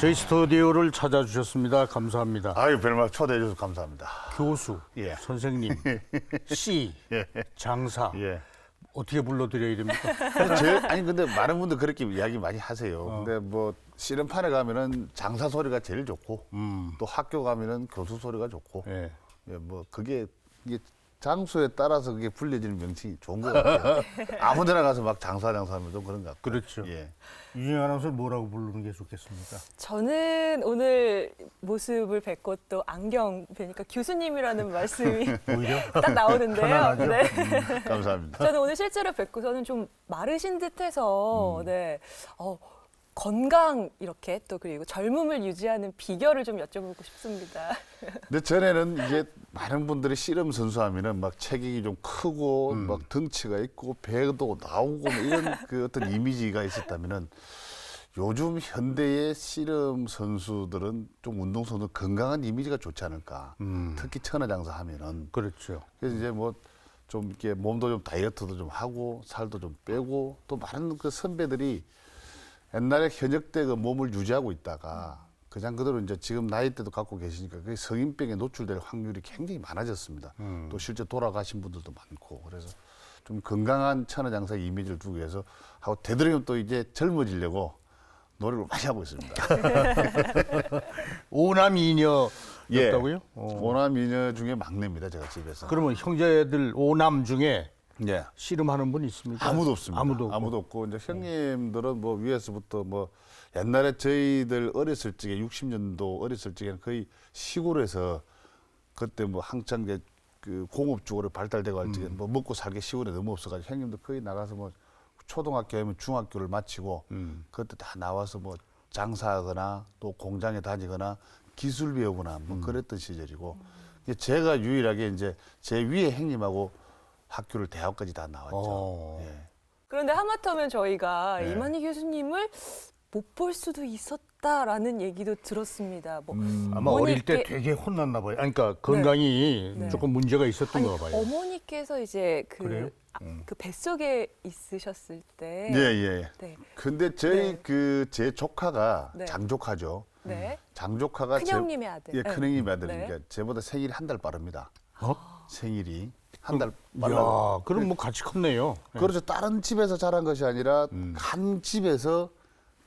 저희 스튜디오를 찾아주셨습니다. 감사합니다. 아유, 별말 초대해 주셔서 감사합니다. 교수, 예. 선생님, 씨, 예. 장사 예. 어떻게 불러드려야 됩니까? 아니 근데 많은 분들 그렇게 이야기 많이 하세요. 근데 뭐 씨름판에 가면은 장사 소리가 제일 좋고 또 학교 가면은 교수 소리가 좋고 예. 예, 뭐 그게 이게 장소에 따라서 그게 불려지는 명칭이 좋은 것 같아요. 아무데나 가서 막 장사하면 좀 그런 것 같고. 그렇죠. 예. 유진 아나운서는 뭐라고 부르는 게 좋겠습니까? 저는 오늘 모습을 뵙고 또 안경 뵈니까 교수님이라는 말씀이 오히려 딱 나오는데요. 편안하죠? 네. 감사합니다. 저는 오늘 실제로 뵙고서는 좀 마르신 듯해서 네. 건강 이렇게 또 그리고 젊음을 유지하는 비결을 좀 여쭤보고 싶습니다. 근데 전에는 이제 많은 분들이 씨름 선수하면은 막 체격이 좀 크고 막 덩치가 있고 배도 나오고 뭐 이런 그 어떤 이미지가 있었다면은 요즘 현대의 씨름 선수들은 좀 운동 선수 건강한 이미지가 좋지 않을까. 특히 천하장사 하면은 그렇죠. 그래서 이제 뭐 좀 이렇게 몸도 좀 다이어트도 좀 하고 살도 좀 빼고 또 많은 그 선배들이 옛날에 현역 때 그 몸을 유지하고 있다가 그냥 그대로 이제 지금 나이대도 갖고 계시니까 그 성인병에 노출될 확률이 굉장히 많아졌습니다. 또 실제 돌아가신 분들도 많고 그래서 좀 건강한 천하장사의 이미지를 두기 위해서 하고 되도록이면 또 이제 젊어지려고 노력을 많이 하고 있습니다. 오남이녀였다고요? 오남 이녀 중에 막내입니다, 제가 집에서. 그러면 형제들 오남 중에 예. 씨름하는 분 있습니까? 아무도 없습니다. 아무도 없고. 이제 형님들은 뭐 위에서부터 뭐 옛날에 저희들 어렸을 적에 60년도 어렸을 적에는 거의 시골에서 그때 뭐 한창 이제 그 공업적으로 발달되고 할 적에 뭐 먹고 살기 시골에 너무 없어가지고 형님들 거의 나가서 뭐 초등학교 하면 중학교를 마치고 그때 다 나와서 뭐 장사하거나 또 공장에 다니거나 기술 배우거나 뭐 그랬던 시절이고 제가 유일하게 이제 제 위에 형님하고 학교를 대학까지 다 나왔죠. 예. 그런데 하마터면 저희가 네. 이만희 교수님을 못 볼 수도 있었다라는 얘기도 들었습니다. 뭐 아마 어릴 때 어머니께- 되게 혼났나 봐요. 아니, 그러니까 건강이 네. 조금 문제가 있었던 아니, 거 봐요. 어머니께서 이제 그래요? 그 뱃속에 있으셨을 때 예, 예. 네. 근데 저희 네. 그 제 조카가 네. 장조카죠. 네. 장조카가 큰형님의 아들. 예, 네. 큰형님의 아들이니까 네. 그러니까 저보다 생일이 한 달 빠릅니다. 어? 생일이 한 달 야, 빨라. 그럼 뭐 같이 컸네요. 그렇죠. 다른 집에서 자란 것이 아니라 한 집에서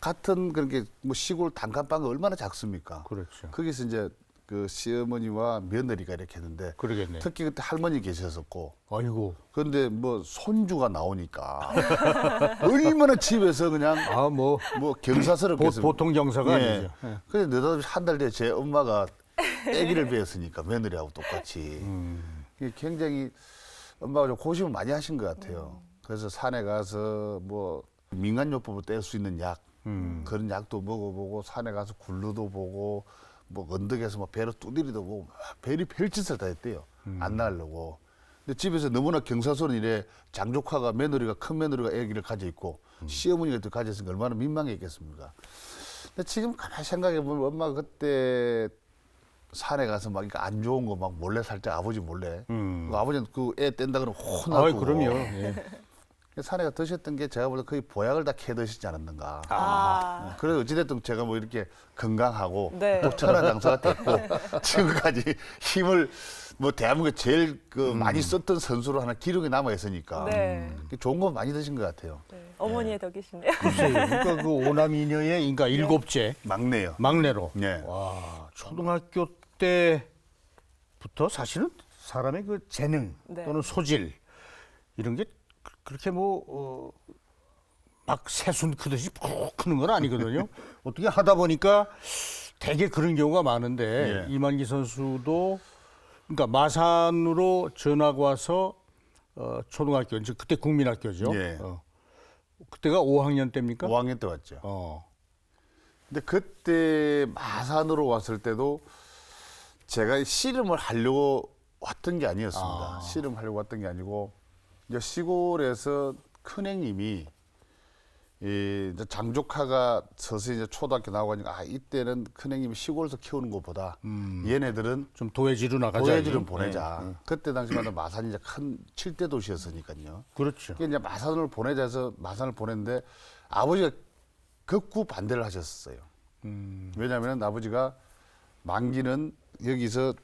같은 그런 게 뭐 시골 단칸방이 얼마나 작습니까? 그렇죠. 거기서 이제 그 시어머니와 며느리가 이렇게 했는데 그러겠네. 특히 그때 할머니 계셨었고 아이고. 그런데 뭐 손주가 나오니까 얼마나 집에서 그냥 뭐 경사스럽게 보통 경사가 예. 아니죠. 예. 근데 느닷없이 한 달 뒤에 제 엄마가 아기를 배웠으니까 며느리하고 똑같이 이게 굉장히 엄마가 좀 고심을 많이 하신 것 같아요. 그래서 산에 가서 뭐 민간요법을 뗄 수 있는 약 그런 약도 먹어보고 산에 가서 굴러도 보고 뭐 언덕에서 뭐 배로 두드리도 보고 막 별이 별짓을 다 했대요. 안 나려고. 근데 집에서 너무나 경사스러운 일에 장조카가 며느리가 큰 며느리가 아기를 가져 있고 시어머니가 또 가져 있으니까 얼마나 민망했겠습니까. 근데 지금 가만히 생각해 보면 엄마가 그때 산에 가서 막 안 좋은 거 막 몰래 살 때 아버지 몰래 그 아버지는 그 애 뗀다 그러면 혼날 거고 그럼요. 예. 산에 가 드셨던 게 제가 볼 때 거의 보약을 다 캐 드시지 않았는가. 아. 그래서 어찌됐든 제가 뭐 이렇게 건강하고 네. 또 천하장사가 됐고 지금까지 힘을 뭐 대한민국에 제일 그 많이 썼던 선수로 하나 기록이 남아 있으니까 네. 좋은 거 많이 드신 것 같아요. 네. 어머니의 덕이시네요. 글쎄요. 그러니까 그 오남이녀의 그러니까 일곱째 막내요. 막내로. 네. 와, 초등학교 때부터 사실은 사람의 그 재능 네. 또는 소질 이런 게 그렇게 뭐 막 새순 크듯이 푹 크는 건 아니거든요. 어떻게 하다 보니까 되게 그런 경우가 많은데 예. 이만기 선수도 그러니까 마산으로 전학 와서 초등학교 이제 그때 국민학교죠. 예. 그때가 5학년 때입니까? 5학년 때 왔죠. 근데 그때 마산으로 왔을 때도 제가 씨름을 하려고 왔던 게 아니었습니다. 씨름하려고 왔던 게 아니고 이제 시골에서 큰형님이 이제 장조카가 서서히 이제 초등학교 나오니까 이때는 큰형님이 시골에서 키우는 것보다 얘네들은 좀 도회지로 나가자. 도예지를 보내자. 그때 당시만 마산이 이제 큰 7대 도시였으니까요. 그렇죠. 이제 마산을 보내자 해서 마산을 보냈는데 아버지가 극구 반대를 하셨어요. 왜냐하면 아버지가 만기는 여기서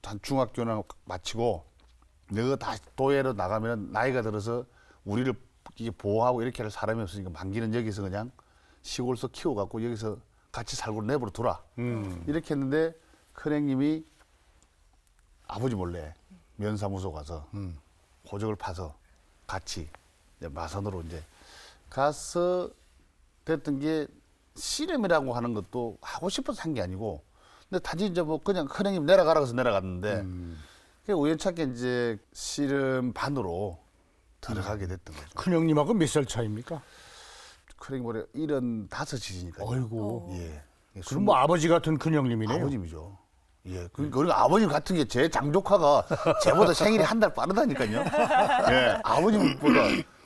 한 중학교나 마치고 너가 다시 도예로 나가면 나이가 들어서 우리를 이게 보호하고 이렇게 할 사람이 없으니까 만기는 여기서 그냥 시골에서 키워갖고 여기서 같이 살고 내버려 둬라. 이렇게 했는데 큰형님이 아버지 몰래 면사무소 가서 호적을 파서 같이 이제 마산으로 이제 가서 됐던 게 씨름이라고 하는 것도 하고 싶어서 한 게 아니고 근데 단지 이제 뭐 그냥 큰형님 내려가라 해서 내려갔는데 그게 우연찮게 이제 씨름 반으로 들어가게 됐던 거죠. 큰형님하고 몇 살 차입니까? 큰형님 올해 75이니까. 어이구. 예. 그럼 뭐 아버지 같은 큰형님이네요. 아버님이죠. 예. 그리고 아버님 같은 게 제 장조카가 제보다 생일이 한 달 빠르다니까요. 예. 아버님보다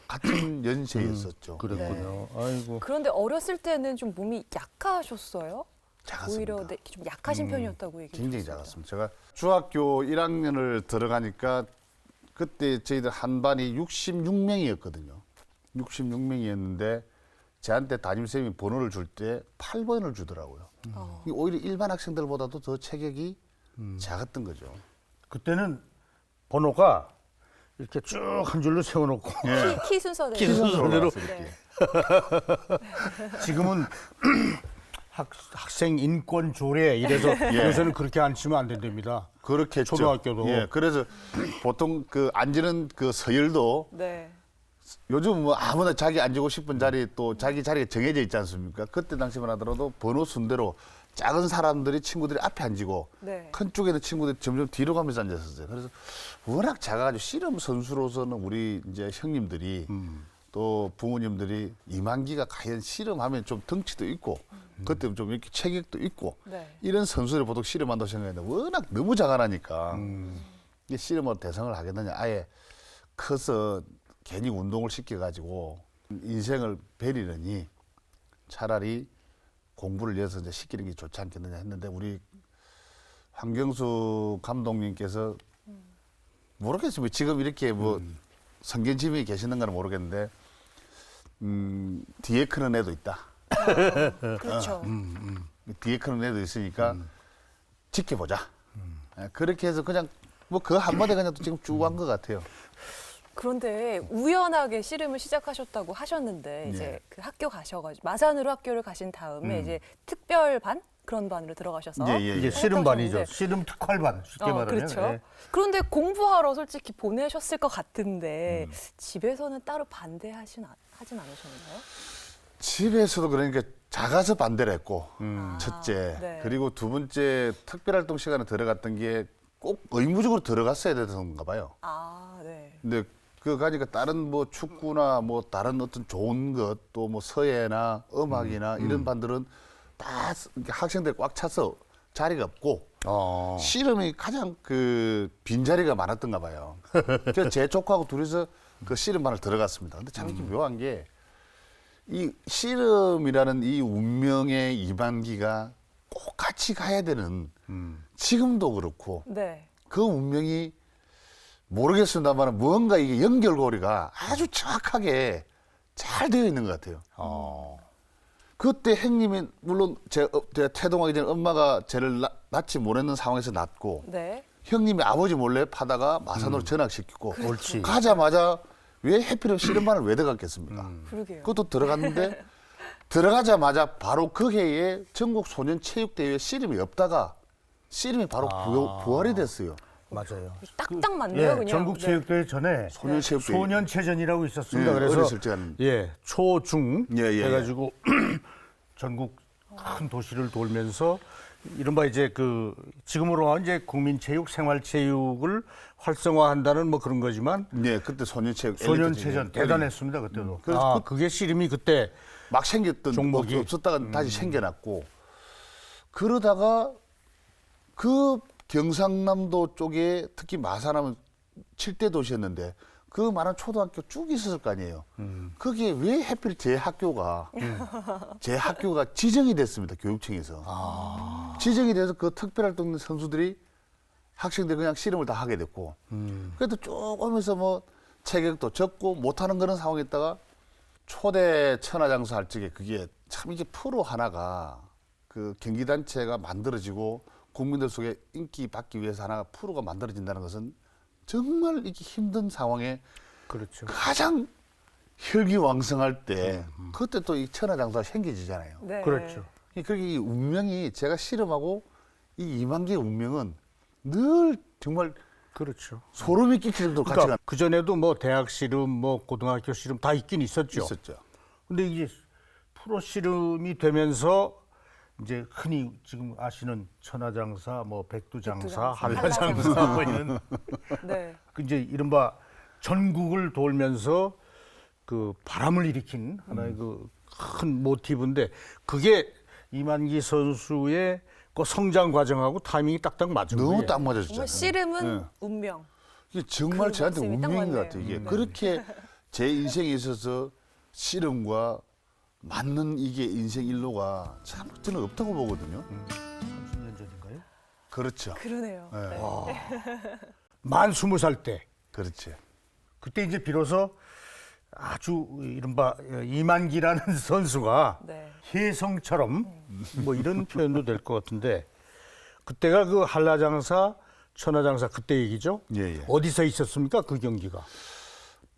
같은 연세였었죠. 그랬군요. 아이고. 그런데 어렸을 때는 좀 몸이 약하셨어요? 작았습니다. 오히려 좀 약하신 편이었다고 얘기해 굉장히 주셨습니다. 작았습니다. 제가 중학교 1학년을 들어가니까 그때 저희들 한 반이 66명이었거든요. 66명이었는데 저한테 담임선생님이 번호를 줄 때 8번을 주더라고요. 이게 오히려 일반 학생들보다도 더 체격이 작았던 거죠. 그때는 번호가 이렇게 쭉 한 줄로 세워놓고 키 순서대로. 키 순서대로. 네. 지금은 학생 인권 조례 이래서 요새는 그렇게 앉히면 안 된답니다. 그렇게 했죠. 초등학교도. 예, 그래서 보통 그 앉는 그 서열도 네. 요즘 뭐 아무나 자기 앉고 싶은 자리 또 자기 자리가 정해져 있지 않습니까? 그때 당시만 하더라도 번호 순대로 작은 사람들이 친구들이 앞에 앉고 네. 큰 쪽에 있는 친구들이 점점 뒤로 가면서 앉았었어요. 그래서 워낙 작아가지고 씨름 선수로서는 우리 이제 형님들이 또 부모님들이 이만기가 과연 씨름하면 좀 덩치도 있고 그때 좀 이렇게 체격도 있고 네. 이런 선수를 보통 씨름한다고 생각했는데 워낙 너무 작아나니까 이게 씨름으로 대성을 하겠느냐 아예 커서 괜히 운동을 시켜가지고 인생을 베리느니 차라리 공부를 이어서 이제 시키는 게 좋지 않겠느냐 했는데 우리 황경수 감독님께서 모르겠어요. 지금 이렇게 뭐 성견지명이 계시는가는 모르겠는데 뒤에 크는 애도 있다. 그렇죠. 뒤에 크는 애도 있으니까 지켜보자. 예, 그렇게 해서 그냥 뭐 그 한마디 그냥 또 지금 쭉 한 것 같아요. 그런데 우연하게 씨름을 시작하셨다고 하셨는데 이제 예. 그 학교 가셔가지고 마산으로 학교를 가신 다음에 이제 특별반 그런 반으로 들어가셔서 이게 씨름반이죠. 하셨는데 씨름 특활반 쉽게 말하면. 그렇죠. 예. 그런데 공부하러 솔직히 보내셨을 것 같은데 집에서는 따로 반대하진 않으셨나요? 집에서도 그러니까 작아서 반대를 했고 첫째 네. 그리고 두 번째 특별활동 시간에 들어갔던 게 꼭 의무적으로 들어갔어야 되던가 봐요. 아, 네. 근데 그거 가니까 다른 뭐 축구나 뭐 다른 어떤 좋은 것 또 뭐 서예나 음악이나 이런 반들은 다 학생들 꽉 차서 자리가 없고 씨름이 가장 그 빈자리가 많았던가 봐요. 그래서 제 조카하고 둘이서 그 씨름반을 들어갔습니다. 근데 참 이렇게 묘한 게 이 씨름이라는 이 운명의 이반기가 꼭 같이 가야 되는 지금도 그렇고 네. 그 운명이 모르겠습니다만 무언가 이게 연결고리가 아주 정확하게 잘 되어 있는 것 같아요. 그때 형님이 물론 제가 태동하기 전에 엄마가 쟤를 낳지 못했는 상황에서 낳고 네. 형님이 아버지 몰래 파다가 마산으로 전학시키고 옳지. 가자마자 왜 해피를 씨름반을 왜 들어갔겠습니까? 그러게요. 그것도 들어갔는데 들어가자마자 바로 그 해에 전국 소년 체육대회에 씨름이 없다가 씨름이 바로 부활이 됐어요. 맞아요. 딱딱 맞네요, 그냥. 전국체육대회 전에 소년체육대회. 소년체전이라고 있었습니다. 예, 그래서 어렸을 때 한- 초중 예. 해가지고 전국 큰 도시를 돌면서 이른바 이제 그 지금으로 하면 이제 국민체육, 생활체육을 활성화한다는 뭐 그런 거지만 네, 그때 소년체육 소년체전 대단했습니다 그때도. 그래서 그게 씨름이 그때 막 생겼던 종목이. 없었다가 다시 생겨났고 그러다가 그 경상남도 쪽에 특히 마산하면 7대 도시였는데 그 많은 초등학교 쭉 있었을 거 아니에요. 거기에 왜 하필 제 학교가 지정이 됐습니다. 교육청에서. 지정이 돼서 그 특별활동 선수들이 학생들이 그냥 씨름을 다 하게 됐고 그래도 쭉 오면서 뭐 체격도 적고 못하는 그런 상황에 있다가 초대 천하장사 할 적에 그게 참 이게 프로 하나가 그 경기단체가 만들어지고 국민들 속에 인기 받기 위해서 하나 프로가 만들어진다는 것은 정말 이렇게 힘든 상황에 그렇죠. 가장 혈기왕성할 때 그때 또 이 천하장사가 생겨지잖아요. 네. 그렇죠. 그러니까 이 운명이 제가 씨름하고 이 이만기의 운명은 늘 정말 그렇죠. 소름이 끼칠 정도로 같이 그러니까 그 전에도 뭐 대학 씨름, 뭐 고등학교 씨름 다 있긴 있었죠. 있었죠. 근데 이게 프로 씨름이 되면서 이제 흔히 지금 아시는 천하장사, 뭐 백두장사, 백두장사, 한라장사 뭐 이런 네. 그 이제 이른바 전국을 돌면서 그 바람을 일으킨 하나의 그 큰 모티브인데 그게 이만기 선수의 그 성장 과정하고 타이밍이 딱딱 맞은 거예요. 너무 딱 맞아줬잖아요. 정말 씨름은 네. 운명. 이게 정말 그런 저한테 말씀이 딱 운명인 것 맞네요. 같아요. 이게 네. 그렇게 제 인생에 있어서 씨름과 맞는 이게 인생 일로가 참 저는 없다고 보거든요. 30년 전인가요? 그렇죠. 그러네요. 네. 네. 만 20살 때 그렇지. 그때 이제 비로소 아주 이른바 이만기라는 선수가 네. 혜성처럼 뭐 이런 표현도 될 것 같은데 그때가 그 한라장사, 천하장사 그때 얘기죠? 예, 예. 어디서 있었습니까? 그 경기가?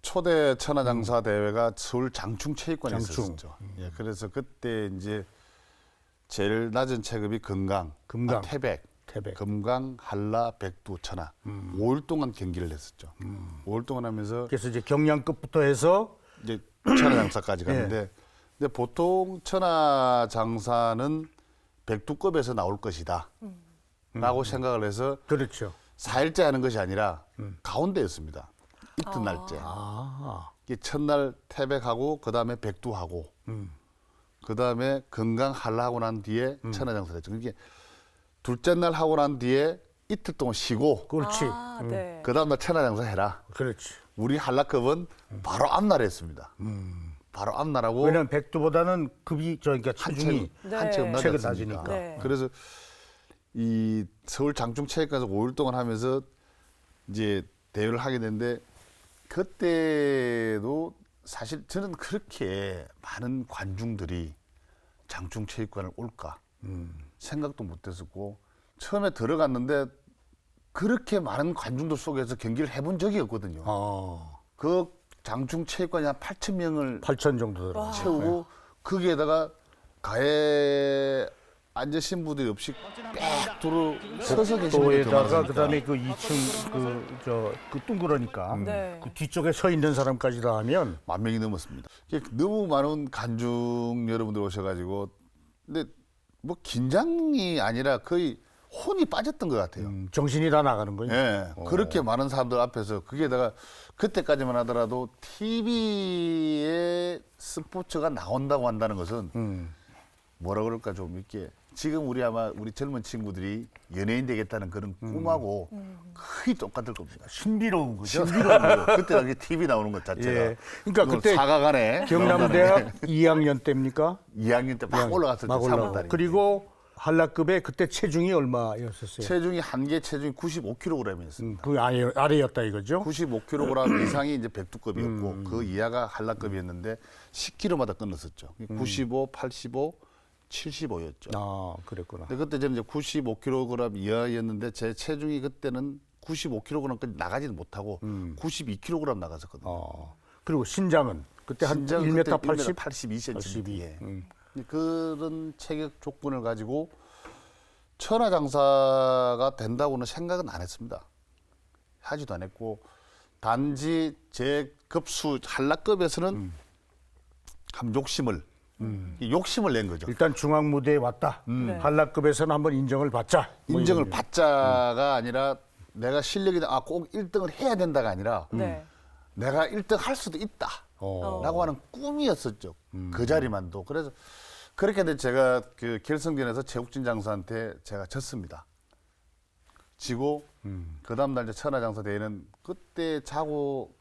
초대 천하장사 대회가 서울 장충체육관에 장충. 있었죠. 예, 그래서 그때 이제 제일 낮은 체급이 금강, 금강. 태백, 태백. 금강, 한라, 백두, 천하 5일 동안 경기를 했었죠. 5일 동안 하면서 그래서 이제 경량급부터 해서 이제 천하장사까지 갔는데 근데 보통 천하장사는 백두급에서 나올 것이다 라고 생각을 해서 그렇죠. 4일째 하는 것이 아니라 가운데였습니다. 이튿날째. 아, 이게 첫날 태백하고 그다음에 백두하고 그다음에 금강 한라하고 난 뒤에 천하장사를 했죠. 그게 둘째 날 하고 난 뒤에 이틀 동안 쉬고 그렇지. 아, 네. 그다음 날 천하장사 해라. 그렇지. 우리 한라급은 바로 앞날에 했습니다. 바로 앞날하고 왜냐면 백두보다는 급이 그러니까 체중이 네. 한체급 체가 낮았으니까. 낮으니까. 네. 그래서 이 서울 장충체육관에서 5일 동안 하면서 이제 대회를 하게 됐는데 그때도 사실 저는 그렇게 많은 관중들이 장충체육관을 올까 생각도 못했었고 처음에 들어갔는데 그렇게 많은 관중들 속에서 경기를 해본 적이 없거든요. 그 장충체육관이 한 8천 명을 8천 정도 들어. 채우고 거기에다가 가에 앉으신 분들이 없이 빽 도로 서서 계신 분들이 더 또에다가 많으니까. 그다음에 그 2층 그 둥그러니까 네. 그 뒤쪽에 서 있는 사람까지 다 하면 10,000명이 넘었습니다. 이게 너무 많은 관중 여러분들 오셔가지고 근데 뭐 긴장이 아니라 거의 혼이 빠졌던 것 같아요. 정신이 다 나가는 거예요. 예, 그렇게 많은 사람들 앞에서 거기에다가 그때까지만 하더라도 TV에 스포츠가 나온다고 한다는 것은 뭐라 그럴까 좀 이렇게 지금 우리 젊은 친구들이 연예인 되겠다는 그런 꿈하고 거의 똑같을 겁니다. 신비로운 거죠. 신비로운 거예요. 그때 당시 TV 나오는 것 자체가. 예. 그러니까 그때 사과간에 경남대학 2학년 때입니까? 2학년 때 막 올라갔을 때 막 3월 올라가. 달에. 그리고 한라급에 그때 체중이 얼마였었어요? 체중이 한계 체중이 95kg이었습니다. 그 아래였다 이거죠? 95kg 이상이 이제 백두급이었고 그 이하가 한라급이었는데 10kg마다 끊었었죠. 95, 85, 75였죠. 아, 그랬구나. 근데 그때 저는 이제 95kg 이하였는데 제 체중이 그때는 95kg까지 나가지는 못하고 92kg 나갔었거든요. 그리고 신장은 그때 한 1m 80? 82cm. 82. 예. 그런 체격 조건을 가지고 천하장사가 된다고는 생각은 안 했습니다. 하지도 안 했고 단지 제 급수 한라급에서는 한 욕심을 낸 거죠. 일단 중앙 무대에 왔다. 네. 한라급에서는 한번 인정을 받자. 뭐 인정을 이런 받자가 아니라 내가 실력이 꼭 1등을 해야 된다가 아니라 네. 내가 1등 할 수도 있다. 라고 하는 꿈이었었죠. 그 자리만도. 그래서 그렇게 했는데 제가 그 결승전에서 최욱진 장사한테 제가 졌습니다. 지고 그 다음날 이제 천하장사 대회는 그때 자고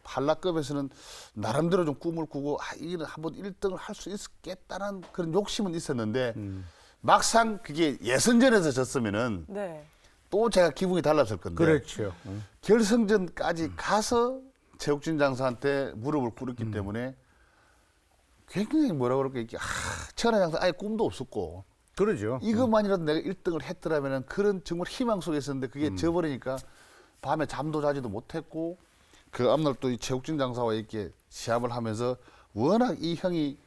한라급에서는 나름대로 좀 꿈을 꾸고 이게 한번 1등을 할 수 있겠다는 그런 욕심은 있었는데 막상 그게 예선전에서 졌으면은 네. 또 제가 기분이 달랐을 건데 그렇죠. 결승전까지 가서 최욱진 장사한테 무릎을 꿇었기 때문에 굉장히 뭐라 그럴까 이렇게 천하장사 아예 꿈도 없었고 그러죠. 이것만이라도 내가 1등을 했더라면 그런 정말 희망 속에 있었는데 그게 져버리니까 밤에 잠도 자지도 못했고 그 앞날 또 이 최욱진 장사와 이렇게 시합을 하면서 워낙 이 형이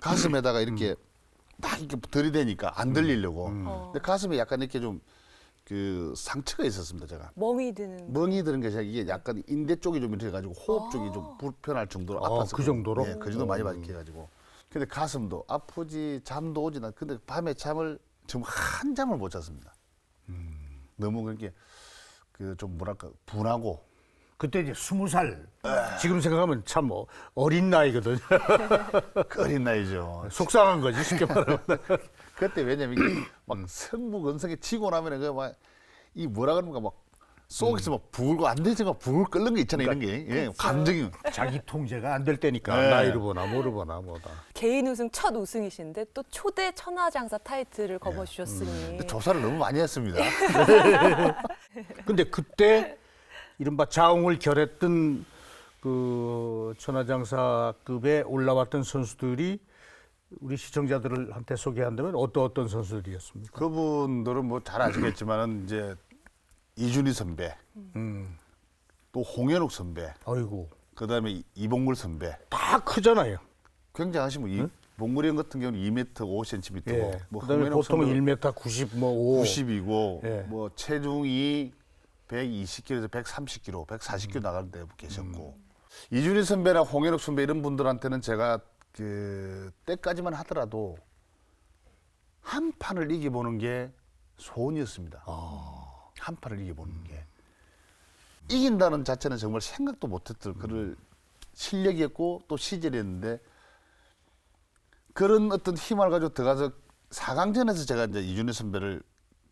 가슴에다가 이렇게 막 이렇게 들이대니까 안 들리려고. 근데 가슴에 약간 이렇게 좀 그 상처가 있었습니다, 제가. 멍이 드는. 멍이 드는 게 제가 이게 약간 인대 쪽이 좀 이렇게 해가지고 호흡 쪽이 좀 불편할 정도로 아팠어요. 그 정도로? 예, 그 정도 많이 해가지고. 근데 가슴도 아프지, 잠도 오지 나. 근데 밤에 잠을 정말 한 잠을 못 잤습니다. 너무 그렇게 그 좀 뭐랄까 분하고. 그때 이제 20살. 지금 생각하면 참 어린 나이거든요. 그 어린 나이죠. 속상한 거지 쉽게 말하면. 그때 왜냐면 이게 막 성부건성에 치고 나면은 그 막 이 뭐라 그럽니까 막 속에서 막 불고 안 되지 막 불 끓는 게 있잖아요. 이런 게 예, 감정이. 자기 통제가 안 될 때니까 네. 나이를 보나 모르 보나 뭐다. 개인 우승 첫 우승이신데 또 초대 천하장사 타이틀을 거머쥐셨으니. 조사를 너무 많이 했습니다. 근데 그때 이른바 자웅을 결했던 그 천하장사급에 올라왔던 선수들이 우리 시청자들한테 소개한다면 어떤 선수들이었습니까? 그분들은 뭐 잘 아시겠지만은 이제 이준희 선배, 또 홍현욱 선배, 아이고 그다음에 이봉물 선배. 다 크잖아요. 굉장하신 분. 이봉물이 형 같은 경우는 2m 5cm고, 예. 뭐 그다음에 홍현욱 보통 선배는 1m 90, 뭐 5. 90이고, 예. 뭐 체중이 120kg에서 130kg, 140kg 나갈 때 계셨고, 이준희 선배랑 홍현욱 선배 이런 분들한테는 제가 그 때까지만 하더라도 한 판을 이겨보는 게 소원이었습니다. 한 판을 이겨보는 게. 이긴다는 자체는 정말 생각도 못했던 그런 실력이었고 또 시절이었는데 그런 어떤 힘을 가지고 들어가서 4강전에서 제가 이제 이준희 선배를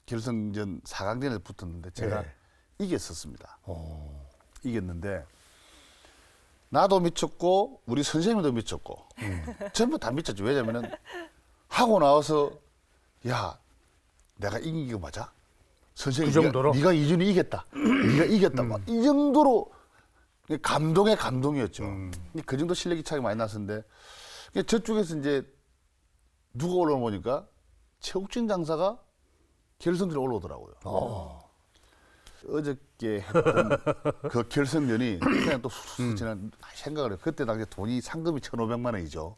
결승전 4강전에서 붙었는데 제가 네. 이겼었습니다. 이겼는데 나도 미쳤고 우리 선생님도 미쳤고 전부 다 미쳤죠. 왜냐면은 하고 나와서 야 내가 이긴 게 맞아? 선생님 그 정도로? 네가 이준이 이겼다. 네가 이겼다. 막 이 정도로 감동의 감동이었죠. 그 정도 실력이 차이 많이 났었는데 저쪽에서 이제 누가 올라오니까 최욱진 장사가 결승전에 올라오더라고요. 어저께 했던 그 결승전이 그냥 또 쑥쑥 지난 생각을 해요. 그때 당시 돈이 상금이 1,500만 원이죠.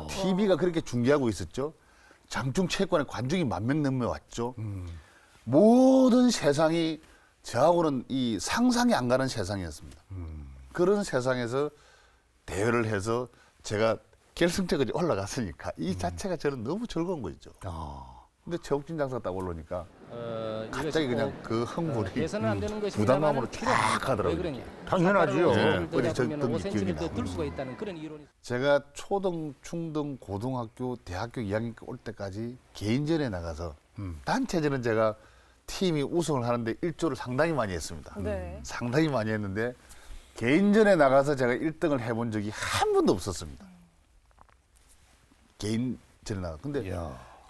TV가 그렇게 중계하고 있었죠. 장충 체육관에 관중이 10,000명 넘게 왔죠. 모든 세상이 저하고는 이 상상이 안 가는 세상이었습니다. 그런 세상에서 대회를 해서 제가 결승전까지 올라갔으니까 이 자체가 저는 너무 즐거운 거죠. 근데 최욱진 장사가 딱 올라오니까 갑자기 그냥 그 흥분이 예선은 안 되는 것이 부담감으로 쫙 가더라고요. 당연하지요. 네. 어디 적던 게 기억이 들 나고. 수가 있다는 그런 이론이. 제가 초등, 중등, 고등학교, 대학교 2학년 올 때까지 개인전에 나가서 단체전은 제가 팀이 우승을 하는데 일조를 상당히 많이 했습니다. 네. 상당히 많이 했는데 개인전에 나가서 제가 1등을 해본 적이 한 번도 없었습니다. 개인전에 나가. 근데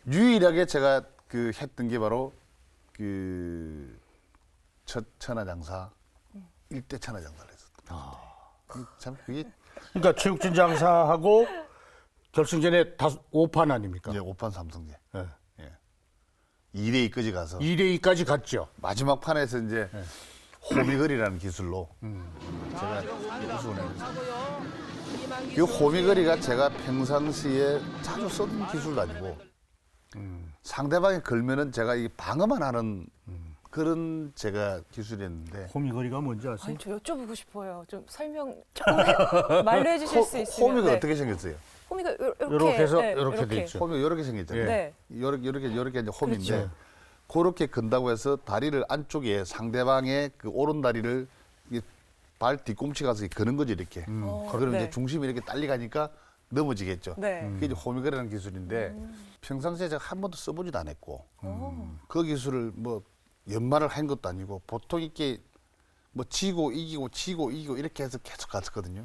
유일하게 제가 그 했던 게 바로 그 첫 천하장사 1대 천하장사를 했었다. 참 그게 그러니까 최욱진 장사하고 결승전에 5판 아닙니까? 이제 5판 3승제. 예. 2대2까지 가서 2대2까지 갔죠. 마지막 판에서 이제 호미거리라는 기술로 제가 우승을 했어요. 이 호미거리가 제가 평상시에 자주 쓰던 기술도 아니고 상대방이 걸면은 제가 이 방어만 하는 그런 제가 기술이었는데 호미거리가 뭔지 아세요? 아니, 저 여쭤보고 싶어요. 좀 설명 조금 말로 해주실 수 있으면. 호미가 네. 어떻게 생겼어요? 호미가 요렇게 해서 네, 요렇게 돼 있죠. 호미가 이렇게 생겼잖아요. 네. 이렇게 이제 홈인데 그렇죠. 그렇게 건다고 해서 다리를 안쪽에 상대방의 그 오른 다리를 이발 뒤꿈치 가서 그는 거지 이렇게. 그러면 네. 이제 중심이 이렇게 딸리 가니까 넘어지겠죠. 네. 그게 이제 호미거리라는 기술인데 평상시에 제가 한 번도 써보지도 않았고 그 기술을 뭐 연말을 한 것도 아니고 보통 이렇게 뭐 지고 이기고 지고 이기고 이렇게 해서 계속 갔었거든요.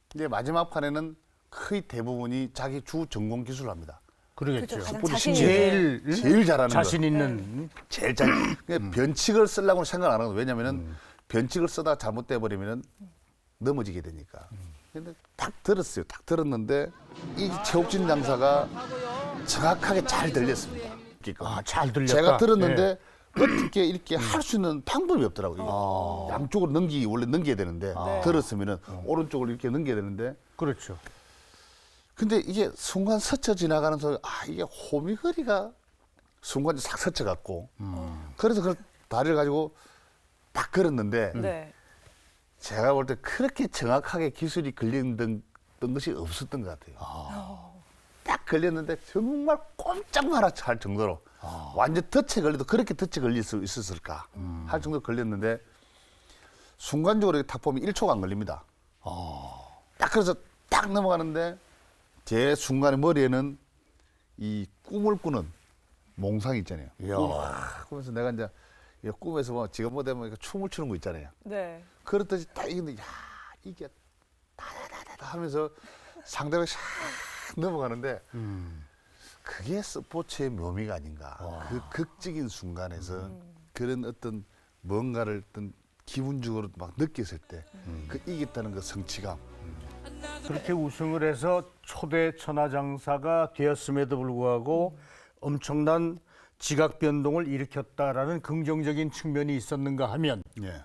근데 마지막 판에는 거의 대부분이 자기 주 전공 기술을 합니다. 그러겠죠. 그렇죠. 가장 스포츠 자신 신기해. 있는. 제일 잘하는 자신 거. 있는 제일 잘. 그러니까 변칙을 쓰려고는 생각 안 하거든요. 왜냐면은 변칙을 쓰다 잘못돼 버리면은 넘어지게 되니까. 근데 딱 들었어요. 딱 들었는데 이 최욱진 장사가 정확하게 잘 들렸습니다. 아, 잘 들렸다. 제가 들었는데 예. 어떻게 이렇게 할 수 있는 방법이 없더라고요. 양쪽으로 원래 넘겨야 되는데 들었으면은 오른쪽으로 이렇게 넘겨야 되는데 그렇죠. 근데 이게 순간 스쳐 지나가는 소리 이게 호미거리가 순간 싹 스쳐갖고 그래서 그 다리를 가지고 딱 걸었는데 네. 제가 볼 때 그렇게 정확하게 기술이 걸렸던 것이 없었던 것 같아요. 딱 걸렸는데 정말 꼼짝 말아서 할 정도로 완전 덫에 걸려도 그렇게 덫에 걸릴 수 있었을까 할 정도로 걸렸는데 순간적으로 이렇게 딱 보면 1초가 안 걸립니다. 딱 그래서 딱 넘어가는데 제 순간의 머리에는 이 꿈을 꾸는 몽상이 있잖아요. 꿈에서 내가 이제 이 꿈에서 뭐 지금 뭐 되면 춤을 추는 거 있잖아요. 네. 그렇듯이 딱 이게 이게 다다다다 하면서 상대가 샥 넘어가는데 그게 스포츠의 묘미가 아닌가. 그 극적인 순간에서 그런 어떤 뭔가를 어떤 기분적으로 막 느꼈을 때 그 이겼다는 그 성취감. 그렇게 우승을 해서 초대 천하장사가 되었음에도 불구하고 엄청난 지각 변동을 일으켰다라는 긍정적인 측면이 있었는가 하면 예.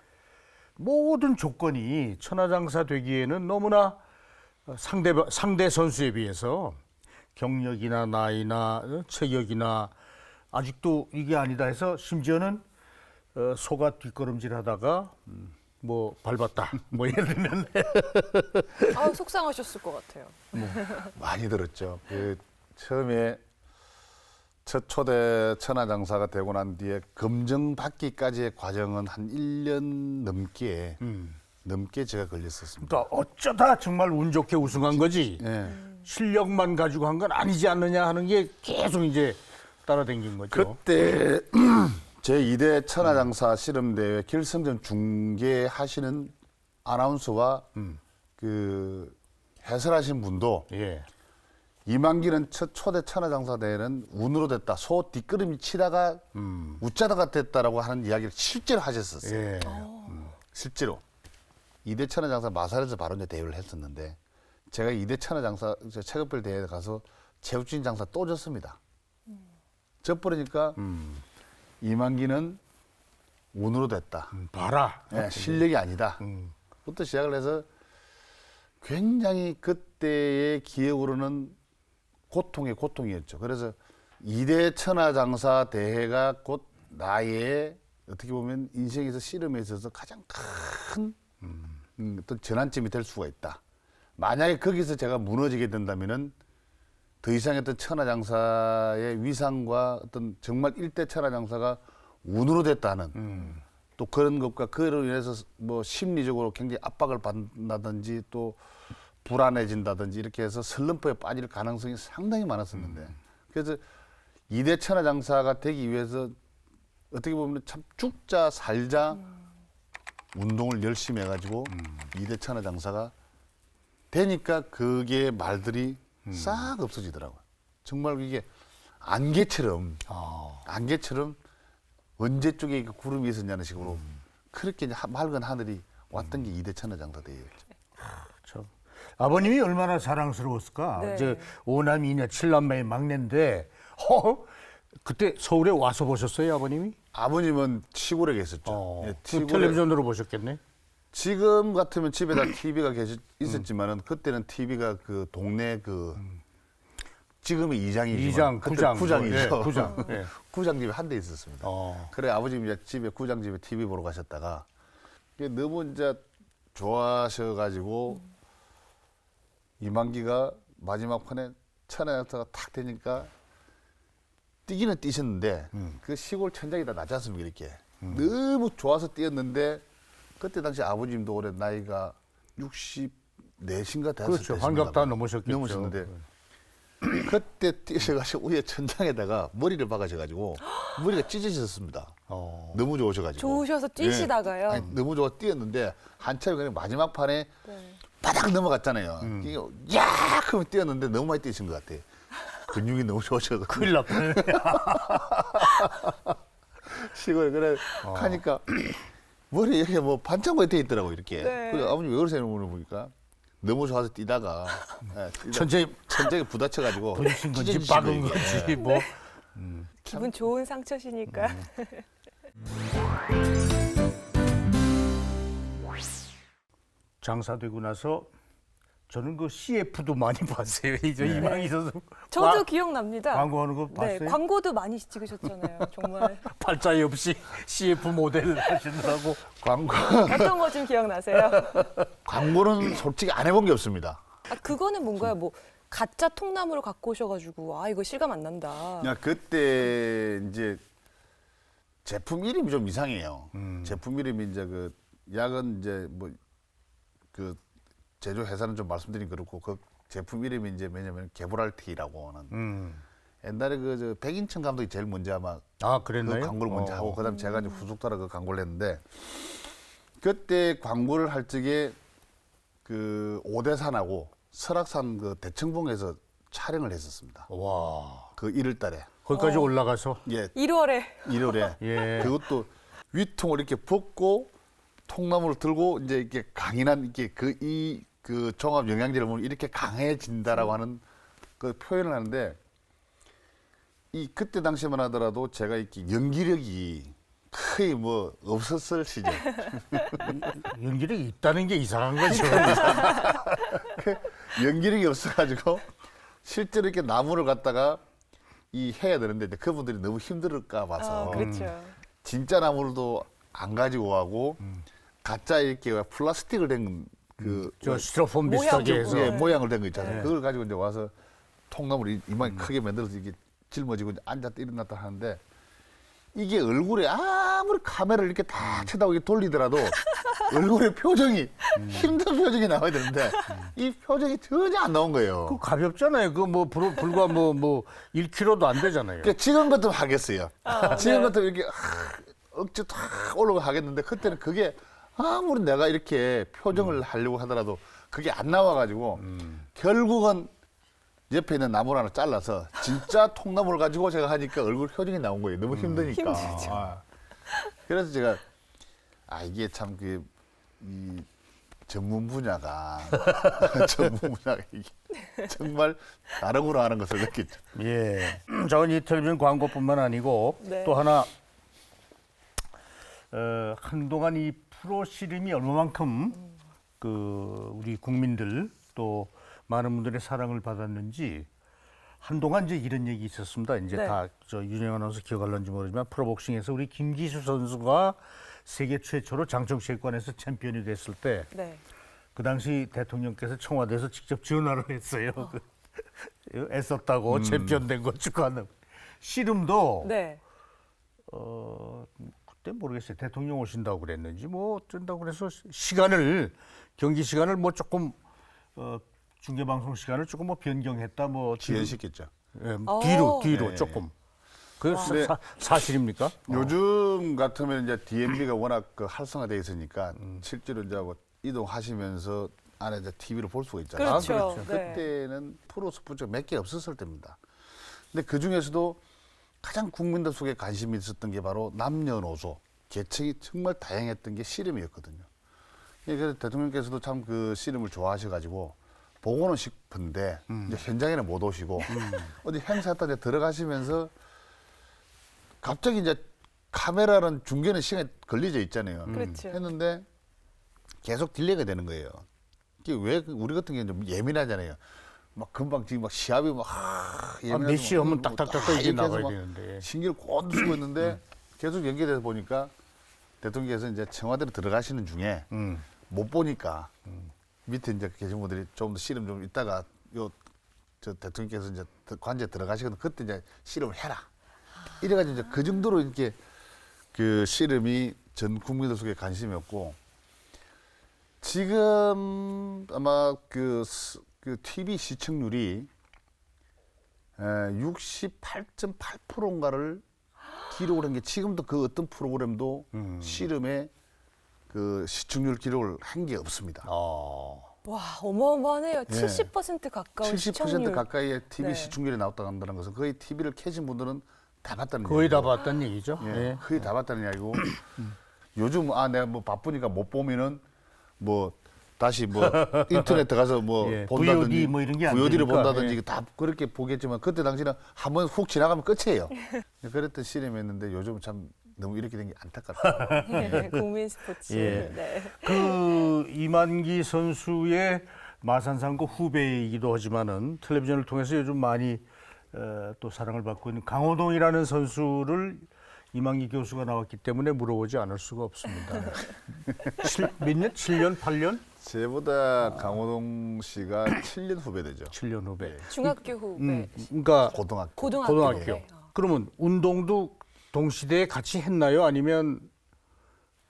모든 조건이 천하장사 되기에는 너무나 상대 선수에 비해서 경력이나 나이나 체격이나 아직도 이게 아니다 해서 심지어는 소가 뒷걸음질하다가 뭐 밟았다 뭐 예를 들면 아, 속상하셨을 것 같아요. 많이 들었죠. 그 처음에 첫 초대 천하장사가 되고 난 뒤에 검증받기까지의 과정은 한 1년 넘게 제가 걸렸었습니다. 그러니까 어쩌다 정말 운 좋게 우승한 거지 예. 실력만 가지고 한 건 아니지 않느냐 하는 게 계속 이제 따라다닌 거죠. 그때 제 2대 천하장사 씨름대회 결승전 중계하시는 아나운서와 그 해설하신 분도 예. 이만기는 첫 초대 천하장사 대회는 운으로 됐다. 소 뒷걸음이 치다가 웃자다가 됐다라고 하는 이야기를 실제로 하셨었어요. 예. 실제로 2대 천하장사 마살에서 바로 이제 대회를 했었는데 제가 2대 천하장사 체급별 대회에 가서 최우진 장사 또 졌습니다. 져버리니까 이만기는 운으로 됐다. 봐라. 예, 실력이 아니다. 부터 시작을 해서 굉장히 그때의 기억으로는 고통의 고통이었죠. 그래서 2대 천하장사 대회가 곧 나의 어떻게 보면 인생에서 씨름에 있어서 가장 큰 어떤 전환점이 될 수가 있다. 만약에 거기서 제가 무너지게 된다면은 더 이상의 어떤 천하장사의 위상과 어떤 정말 1대 천하장사가 운으로 됐다는 또 그런 것과 그로 인해서 뭐 심리적으로 굉장히 압박을 받는다든지 또 불안해진다든지 이렇게 해서 슬럼프에 빠질 가능성이 상당히 많았었는데 그래서 2대 천하장사가 되기 위해서 어떻게 보면 참 죽자 살자 운동을 열심히 해가지고 2대 천하장사가 되니까 그게 말들이 싹 없어지더라고요. 정말 이게 안개처럼 언제 쪽에 그 구름이 있었냐는 식으로 그렇게 이제 맑은 하늘이 왔던 게 2대 천하장사 대회였죠. 참. 아버님이 얼마나 사랑스러웠을까. 네. 이제 5남이냐 7남매의 막내인데 그때 서울에 와서 보셨어요, 아버님이? 아버님은 시골에 계셨죠. 예, 그 텔레비전으로 보셨겠네. 지금 같으면 집에다 TV가 있었지만은 그때는 TV가 그 동네 그 지금의 이장이지만 그때 구장이죠. 예, 구장. 예. 구장집에 한 대 있었습니다. 그래 아버님이 이제 집에 구장집에 TV 보러 가셨다가 이게 너무 이제 좋아하셔가지고 이만기가 마지막 판에 천하장사가 탁 되니까 뛰기는 뛰셨는데 그 시골 천장이 다 낮지 않습니까 이렇게 너무 좋아서 뛰었는데 그때 당시 아버님도 올해 나이가 64인가 됐을 그렇죠. 환갑 다 넘으셨겠죠. 넘으셨는데 그때 뛰셔가지고 위에 천장에다가 머리를 박으셔가지고 머리가 찢어졌습니다. 너무 좋으셔가지고. 좋으셔서 뛰시다가요. 아니, 너무 좋아 뛰었는데 한참에 그냥 마지막 판에 네. 바닥 넘어갔잖아요. 이게 야! 하면 뛰었는데 너무 많이 뛰신 것 같아. 근육이 너무 좋으셔서 큰일 났네. 시골에 그래 하니까 머리 이렇게 뭐 반창고에 돼 있더라고 이렇게. 네. 그래서 아버님 왜 그러세요? 물어보니까 너무 좋아서 뛰다가 예, 천천히 천장에 부딪혀가지고 부딪힌 건지 찢어지신 박은 거예요. 건지 예. 뭐. 기분 좋은 상처시니까. 장사되고 나서 저는 그 CF도 많이 봤어요. 이제 이망희 선수 저도 기억납니다. 광고하는 거 네, 봤어요? 광고도 많이 찍으셨잖아요. 정말. 팔자에 없이 CF 모델 하시느라고 광고 어떤 거 좀 기억나세요? 광고는 솔직히 안 해본 게 없습니다. 아, 그거는 뭔가요? 뭐 가짜 통나무를 갖고 오셔가지고 아 이거 실감 안 난다. 그냥 그때 이제 제품 이름이 좀 이상해요. 제품 이름이 이제 그 약은 이제 뭐 그 제조 회사는 좀 말씀드리기 그렇고 그 제품 이름이 이제 뭐냐면 개보랄티라고 하는 옛날에 그 저 백인천 감독이 제일 먼저 아마 아 그 그랬나요? 광고를 먼저 하고 어. 그다음 제가 이제 후속 따라 그 광고를 했는데 그때 광고를 할 적에 그 오대산하고 설악산 그 대청봉에서 촬영을 했었습니다. 와 그 1월 달에. 거기까지 올라가서 예, 1월에 1월에 예. 그것도 위통을 이렇게 벗고 통나무를 들고 이제 이렇게 강인한 이렇게 그 종합 영양제를 보면 이렇게 강해진다라고 하는 그 표현을 하는데 이 그때 당시만 하더라도 제가 이렇게 연기력이 거의 뭐 없었을 시절. 연기력이 있다는 게 이상한 거죠. 연기력이 없어가지고 실제로 이렇게 나무를 갖다가 이 해야 되는데 이제 그분들이 너무 힘들을까 봐서 그렇죠. 진짜 나무를도 안 가지고 가고 가짜 이렇게 플라스틱을 된그 저 스티로폼 모양 비슷하게 해서 예, 모양을 된 거 있잖아요. 네. 그걸 가지고 이제 와서 통나무를 이만 크게 만들어서 이게 짊어지고 이제 앉았다 일어났다 하는데 이게 얼굴에 아무리 카메라를 이렇게 다 쳐다보고 이렇게 돌리더라도 얼굴에 표정이 힘든 표정이 나와야 되는데 이 표정이 전혀 안 나온 거예요. 그 가볍잖아요. 그 뭐 불과 뭐 1kg도 안 되잖아요. 그러니까 지금 같으면 하겠어요. 지금 네. 같으면 이렇게 억지 다 올라가 하겠는데 그때는 그게 아무리 내가 이렇게 표정을 하려고 하더라도 그게 안 나와가지고 결국은 옆에 있는 나무를 하나 잘라서 진짜 통나무를 가지고 제가 하니까 얼굴 표정이 나온 거예요. 너무 힘드니까. 힘들죠. 아. 그래서 제가 이게 참 이 전문 분야가 이게 정말 다르구나 하는 것을 느꼈죠. 예. 저는 이 텔레비전 광고뿐만 아니고 네. 또 하나 한동안 이 프로 씨름이 얼마만큼 그 우리 국민들 또 많은 분들의 사랑을 받았는지 한동안 이제 이런 얘기 있었습니다. 이제 네. 다 저 윤영 아나운서 기억할런지 모르지만 프로복싱에서 우리 김기수 선수가 세계 최초로 장청체육관에서 챔피언이 됐을 때 네. 그 당시 대통령께서 청와대에서 직접 전화를 했어요. 애썼다고 챔피언 된 거 축하한다고. 씨름도 네. 그때 모르겠어요. 대통령 오신다고 그랬는지 뭐 어쩐다고 그래서 경기 시간을 뭐 조금 중계 방송 시간을 조금 뭐 변경했다 뭐 지연시켰죠. 예, 어. 뒤로 네. 조금. 그 네. 사실입니까? 요즘 같으면 이제 DMB가 워낙 그 활성화되어 있으니까 실제로 이제 뭐 이동하시면서 안에 이제 TV로 볼 수가 있잖아요. 그렇죠. 그렇죠. 네. 그때는 프로 스포츠가 몇 개 없었을 때입니다. 근데 그 중에서도 가장 국민들 속에 관심이 있었던 게 바로 남녀노소 계층이 정말 다양했던 게 씨름이었거든요. 그래서 대통령께서도 참 그 씨름을 좋아하셔가지고 보고는 싶은데 이제 현장에는 못 오시고 어디 행사했다 이제 들어가시면서 갑자기 이제 카메라는 중계는 시간이 걸려져 있잖아요. 그렇죠. 했는데 계속 딜레이가 되는 거예요. 이게 왜 우리 같은 경우는 좀 예민하잖아요. 막 금방 지금 막 시합이 막 몇 시 하면 딱딱딱딱 이게 이렇게 해서 나가야 막 되는데. 신기를 꽂 쓰고 있는데 계속 연계돼서 보니까 대통령께서 이제 청와대로 들어가시는 중에 못 보니까 밑에 이제 계신 분들이 좀 더 씨름 좀 있다가 저 대통령께서 이제 관제 들어가시거든 그때 이제 씨름을 해라. 이래가지고 이제 그 정도로 이렇게 그 씨름이 전 국민들 속에 관심이었고 지금 아마 그 TV 시청률이 68.8%인가를 기록을 한 게 지금도 그 어떤 프로그램도 씨름의 그 시청률 기록을 한 게 없습니다. 와 어마어마하네요. 예. 70% 가까운 70% 시청률. 가까이의 TV 네. 시청률이 나왔다고 한다는 것은 거의 TV를 켜신 분들은 다 봤다는 거의 다 얘기예요. 봤다는 얘기죠. 예, 예. 거의 다 봤다는 이야기고 요즘 내가 뭐 바쁘니까 못 보면은 뭐 다시 뭐 인터넷 들어가서 뭐 예, 본다든지 VOD 뭐 이런 게안 VOD를 되니까, 본다든지 예. 다 그렇게 보겠지만 그때 당시는 한번 훅 지나가면 끝이에요. 그랬던 씨름이었는데 요즘은 참 너무 이렇게 된 게 안타깝다. 네, 국민 스포츠. 예. 네. 그 이만기 선수의 마산상고 후배이기도 하지만은 텔레비전을 통해서 요즘 많이 또 사랑을 받고 있는 강호동이라는 선수를 이만기 교수가 나왔기 때문에 물어보지 않을 수가 없습니다. 몇 년? 7년? 8년? 제보다 강호동 씨가 7년 후배되죠. 7년 후배. 중학교 후배. 그러니까 고등학교. 고등학교. 네. 그러면 운동도 동시대에 같이 했나요? 아니면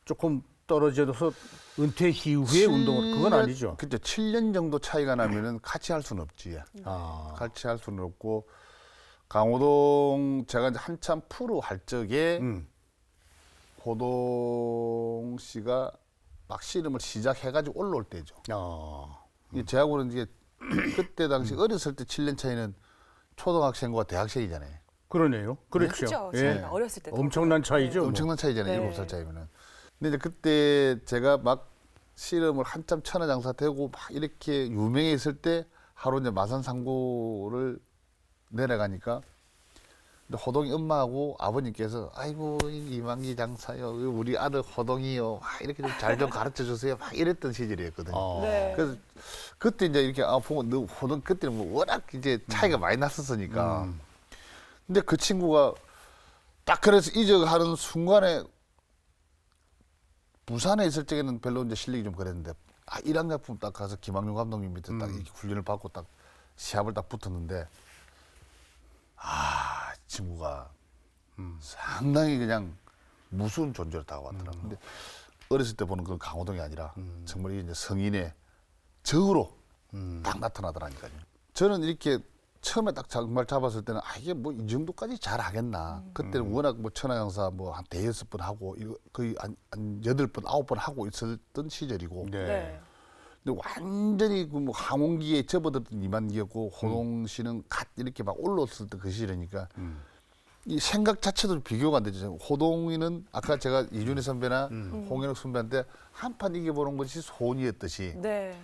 조금 떨어져서 은퇴 이후에 운동을 그건 아니죠. 그렇죠. 7년 정도 차이가 나면은 같이 할 수는 없지. 아, 같이 할 수는 없고 강호동 제가 이제 한참 프로 할 적에 호동 씨가 막 씨름을 시작해가지고 올라올 때죠. 아, 이 제하고는 이제 그때 당시 어렸을 때 7년 차이는 초등학생과 대학생이잖아요. 그러네요. 그렇죠. 그렇죠. 예. 저희가 어렸을 때 엄청난 차이죠. 뭐. 엄청난 차이잖아요. 네. 7살 차이면은. 근데 이제 그때 제가 막 씨름을 한참 천하장사 되고 막 이렇게 유명했을 때 하루 이제 마산 상고를 내려가니까 근데 호동이 엄마하고 아버님께서 아이고 이만기 장사요 우리 아들 호동이요 막 이렇게 좀 잘 좀 가르쳐 주세요 막 이랬던 시절이었거든요. 아. 네. 그래서 그때 이제 이렇게 보고 너 호동 그때는 뭐 워낙 이제 차이가 많이 났었으니까 근데 그 친구가 딱 그래서 이적하는 순간에 부산에 있을 적에는 별로 이제 실력이 좀 그랬는데 1학년품 딱 가서 김학용 감독님 밑에 딱 이렇게 훈련을 받고 딱 시합을 딱 붙었는데 이 친구가 상당히 그냥 무서운 존재로 다가왔더라고요. 근데 어렸을 때 보는 그 강호동이 아니라 정말 이게 이제 성인의 적으로 딱 나타나더라니까요. 저는 이렇게 처음에 딱 정말 잡았을 때는 이게 뭐 이 정도까지 잘 하겠나. 그때는 워낙 뭐 천하장사 뭐 한 대여섯 번 하고 이거 거의 한 8번, 9번 하고 있었던 시절이고. 네. 네. 근데 완전히 그 뭐 항온기에 접어들던 이만기였고 호동 씨는 갓 이렇게 막 올라왔을 때 그 시절이니까 이 생각 자체도 비교가 안 되죠. 호동이는 아까 제가 이준희 선배나 홍현욱 선배한테 한 판 이겨보는 것이 소원이었듯이 네.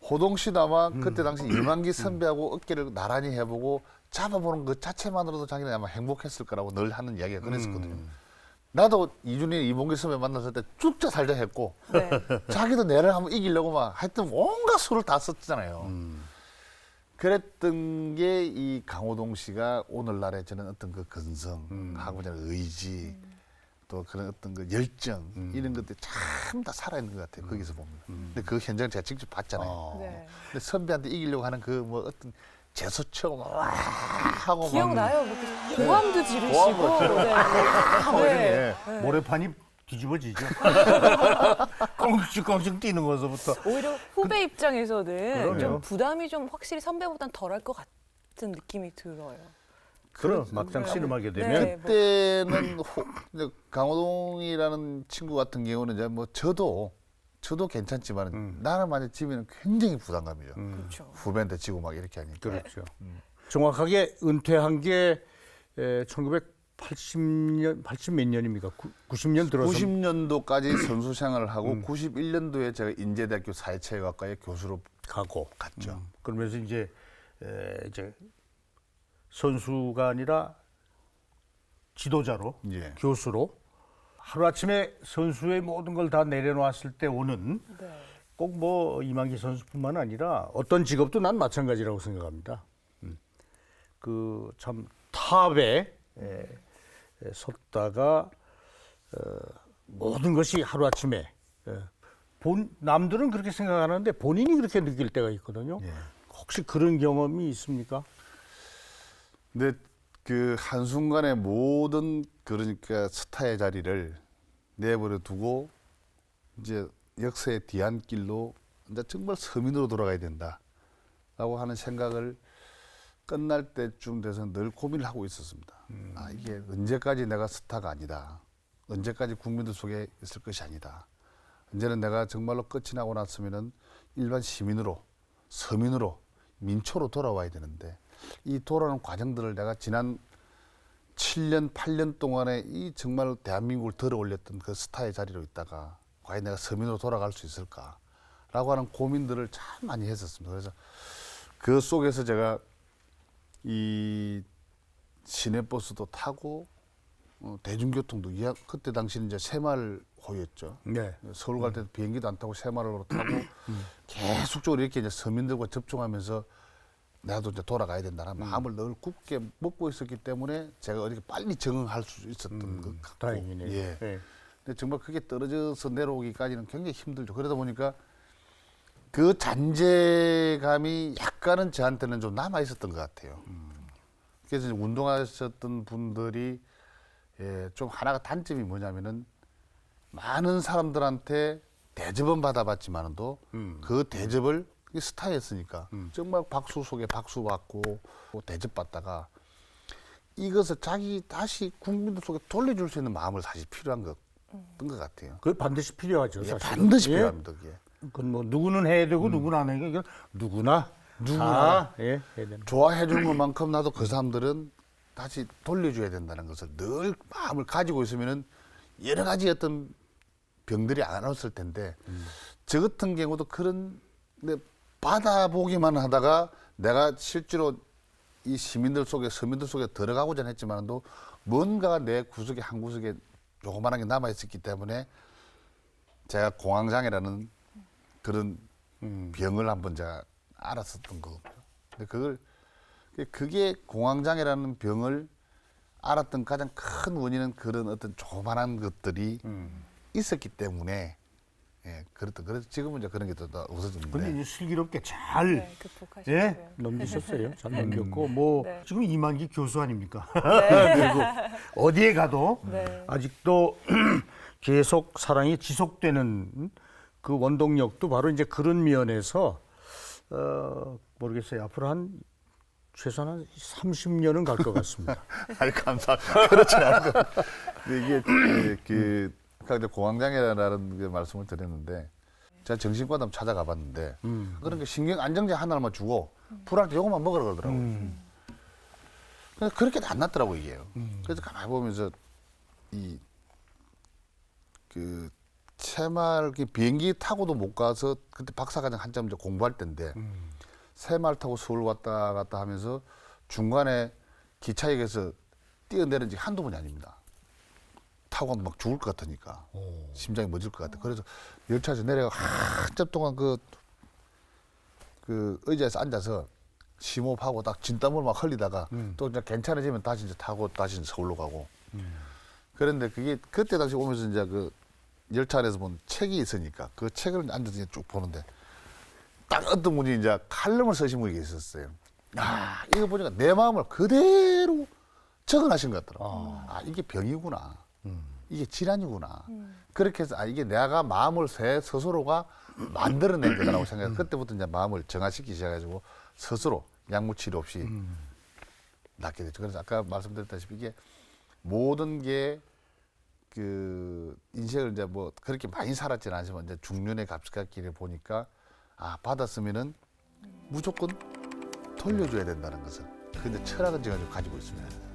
호동 씨도 아마 그때 당시 이만기 선배하고 어깨를 나란히 해보고 잡아보는 것 자체만으로도 자기는 아마 행복했을 거라고 늘 하는 이야기가 그랬었거든요. 나도 이준희, 이봉기 선배 만났을 때 죽자 살자 했고 네. 자기도 내를 한번 이기려고 막 하여튼 온갖 수를 다 썼잖아요. 그랬던 게 이 강호동 씨가 오늘날의 저는 어떤 그 근성, 하고자 하는 의지, 또 그런 어떤 그 열정 이런 것들이 참 다 살아있는 것 같아요. 거기서 보면. 근데 그 현장을 제가 직접 봤잖아요. 네. 근데 선배한테 이기려고 하는 그 뭐 어떤 제소처럼 와 하고 막 기억나요? 뭐 고함도 지르시고. 네. 하고 네. 이러네. 모래판이 뒤집어지죠. 꽁충꽁충 뛰는 것부터. 오히려 후배 입장에서는 그럼요. 좀 부담이 좀 확실히 선배보단 덜할 것 같은 느낌이 들어요. 그럼 막상 네. 씨름하게 되면 네. 그때는 이제 강호동이라는 친구 같은 경우는 이제 뭐 저도 괜찮지만 나는 만약 지면 굉장히 부담감이죠. 그렇죠. 후배한테 지고 막 이렇게 하니까. 그렇죠. 정확하게 은퇴한 게 1980년, 80 몇 년입니까? 90년 들어서 90년도까지 선수 생활을 하고 91년도에 제가 인제대학교 사회체육학과의 교수로 가고 갔죠. 그러면서 이제 선수가 아니라 지도자로 예. 교수로 하루아침에 선수의 모든 걸 다 내려놓았을 때 오는 네. 꼭 뭐 이만기 선수뿐만 아니라 어떤 직업도 난 마찬가지라고 생각합니다. 그 참 탑에 섰다가 모든 것이 하루아침에 남들은 그렇게 생각하는데 본인이 그렇게 느낄 때가 있거든요. 예. 혹시 그런 경험이 있습니까? 근데 그 한순간에 모든 그러니까 스타의 자리를 내버려 두고 이제 역사의 뒤안길로 이제 정말 서민으로 돌아가야 된다라고 하는 생각을 끝날 때쯤 돼서 늘 고민을 하고 있었습니다. 이게 언제까지 내가 스타가 아니다. 언제까지 국민들 속에 있을 것이 아니다. 이제는 내가 정말로 끝이 나고 났으면은 일반 시민으로, 서민으로, 민초로 돌아와야 되는데 이 돌아오는 과정들을 내가 지난 7년, 8년 동안에 이 정말 대한민국을 들어 올렸던 그 스타의 자리로 있다가 과연 내가 서민으로 돌아갈 수 있을까? 라고 하는 고민들을 참 많이 했었습니다. 그래서 그 속에서 제가 이 시내버스도 타고 대중교통도 그때 당시는 이제 새마을호였죠. 네. 서울 갈 때도 비행기도 안 타고 새마을호로 타고 계속적으로 이렇게 이제 서민들과 접촉하면서 나도 이제 돌아가야 된다는 마음을 늘 굳게 먹고 있었기 때문에 제가 어떻게 빨리 적응할 수 있었던 것 같고. 다행이네요. 예. 네. 근데 정말 그게 떨어져서 내려오기까지는 굉장히 힘들죠. 그러다 보니까 그 잔재감이 약간은 저한테는 좀 남아 있었던 것 같아요. 그래서 이제 운동하셨던 분들이 좀 하나가 단점이 뭐냐면은 많은 사람들한테 대접은 받아봤지만도 그 대접을 스타였으니까 정말 박수 속에 박수 받고 대접받다가 이것을 자기 다시 국민들 속에 돌려줄 수 있는 마음을 사실 필요한 것던 것 같아요. 그게 반드시 필요하죠. 예, 사실은. 반드시 예? 필요합니다. 그게. 그건 뭐 누구는 해야 되고 누구는 안 해야 되고 이건 누구나 다 예, 해야 되는. 좋아해 주는 것만큼 나도 그 사람들은 다시 돌려줘야 된다는 것을 늘 마음을 가지고 있으면은 여러 가지 어떤 병들이 안 왔을 텐데 저 같은 경우도 그런 받아보기만 하다가 내가 실제로 이 시민들 속에 서민들 속에 들어가고자 했지만도 뭔가 내 구석에 한 구석에 조그만한 게 남아 있었기 때문에 제가 공황장애라는 그런 병을 한번 제가 알았었던 거고요. 근데 그게 공황장애라는 병을 알았던 가장 큰 원인은 그런 어떤 조그만한 것들이 있었기 때문에 그래서 지금은 이제 그런 게 더 없어졌는데. 근데 이제 슬기롭게 잘 네, 극복하셨고요. 예, 넘기셨어요. 잘 넘겼고 뭐 네. 지금 이만기 교수 아닙니까? 그리고 어디에 가도 네. 아직도 계속 사랑이 지속되는 그 원동력도 바로 이제 그런 면에서 모르겠어요. 앞으로 한 최소한 한 30년은 갈 것 같습니다. 아니 감사합니다. 그렇진 않고. 근데 이게 아까 공황장애라는 그 말씀을 드렸는데 제가 정신과 한번 찾아가 봤는데 그런 게 신경 안정제 하나만 주고 불안할 때 요것만 먹으라 그러더라고요. 근데 그렇게 안 낫더라고요 이게. 그래서 가만히 보면서 새마을 비행기 타고도 못 가서 그때 박사과정 한참 이제 공부할 때인데 새마을 타고 서울 왔다 갔다 하면서 중간에 기차역에서 뛰어내린 적이 한두 번이 아닙니다. 타고 가면 막 죽을 것 같으니까 심장이 멎을 것 같아. 그래서 열차에서 내려가 한참 동안 그 의자에서 앉아서 심호흡하고 딱 진땀을 막 흘리다가 또 이제 괜찮아지면 다시 이제 타고 다시 이제 서울로 가고. 그런데 그게 그때 당시 오면서 이제 그 열차 안에서 본 책이 있으니까 그 책을 앉아서 이제 쭉 보는데 딱 어떤 분이 이제 칼럼을 쓰신 분이 있었어요. 아, 이거 보니까 내 마음을 그대로 적어하신 것 같더라고요. 아, 이게 병이구나. 이게 질환이구나. 그렇게 해서 이게 내가 마음을 스스로가 만들어낸 거다라고 생각해서 그때부터 이제 마음을 정화시키기 시작해가지고 스스로 약물 치료 없이 낫게 됐죠. 그래서 아까 말씀드렸다시피 이게 모든 게 그 인생을 이제 뭐 그렇게 많이 살았지는 않지만 이제 중년의 값skat길을 보니까 아, 받았으면은 무조건 돌려줘야 된다는 것을. 근데 철학은 제가 좀 가지고 있습니다.